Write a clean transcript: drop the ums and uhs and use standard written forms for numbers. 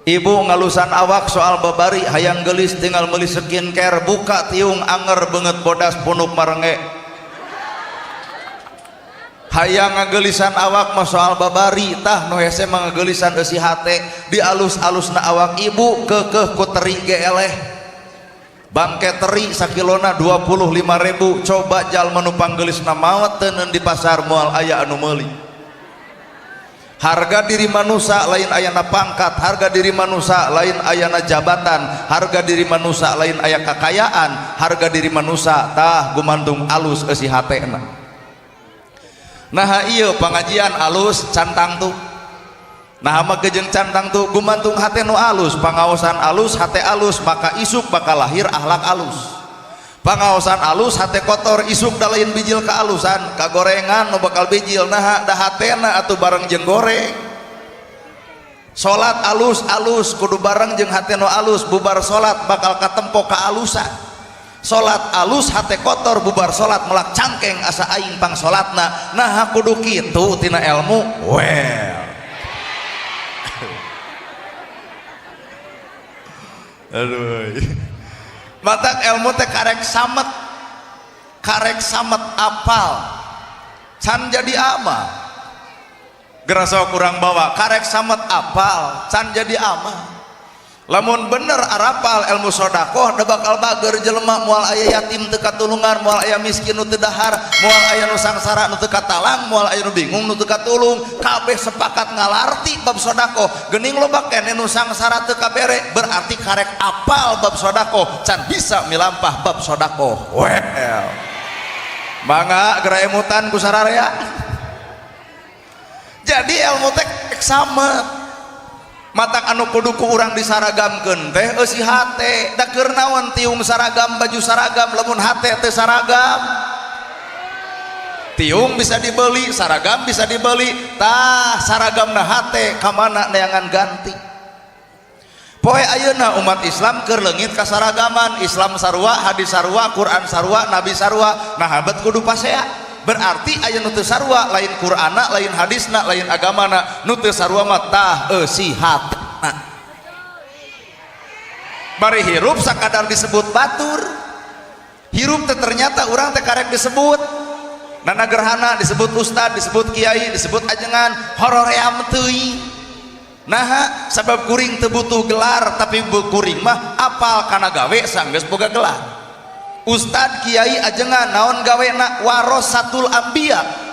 ibu ngalusan awak soal babari hayang gelis tinggal meuli skincare buka tiung anger banget bodas punuk marenge hayang ngagelisan awak mah soal babari tah nu hese mah ngagelisan eusi hate di alus-alusna awak ibu keukeuh ku teri ge eleh bangke teri sakilona 25.000 coba jalma nu panggelisna maot teuneun di pasar moal aya anu meuli harga diri manusia lain ayana pangkat harga diri manusia lain ayana jabatan harga diri manusia lain aya kakayaan harga diri manusia tah gumantung alus eusi hatena nah ieu pangajian alus cantang tuh nah mah kejeung cantang tuh gumantung hate nu alus pangaosan alus hate alus maka isuk bakal lahir akhlak alus pangaosan alus hate kotor isuk da lain bijil kaalusan kagorengan nu bakal bijil nah da hatena atuh bareng jeung goreng salat alus kudu bareng jeung hate nu alus bubar salat bakal katempo kaalusan salat alus hate kotor bubar salat melak cangkeng asa aing pang salatna nah kudu kitu tina ilmu well aduh matak ilmu teh karek samet apal can jadi ama gerasa kurang bawa karek samet apal can jadi ama lamun bener arapal ilmu sodakoh da bakal bager jelema moal aya yatim teu katulungan moal aya miskin nu teu dahar moal aya nu sangsara nu teu katalang moal aya nu bingung nu teu katulung kabeh sepakat ngalarti bab sodakoh geuning loba keneh nu sangsara teu kabere berarti karek apal bab sodakoh can bisa milampah bab sodakoh well mangga geura emutan ku sararea jadi ilmu teh samet matak anu kudu ku urang disaragamkeun teh eusi hate da keur naon tiung saragam baju saragam lamun hate teu saragam tiung bisa dibeli saragam bisa dibeli tah saragamna hate ka mana neangan ganti poe ayeuna umat Islam keur leungit ka saragaman Islam sarua hadis sarua Quran sarua nabi sarua nah habat kudu pasea berarti aya nu teu sarua lain Qur'ana lain hadisna lain agamana nu teu sarua mah tah eusi hatna bari hirup sakadar disebut batur hirup teh ternyata urang teh karek disebut nana gerhana disebut ustad disebut kiai disebut ajengan horoream teuing nah sabab kuring teu butuh gelar tapi kuring mah apal kana gawe sanggeus boga gelar ustad kiai ajengan naon gawena warasatul anbiya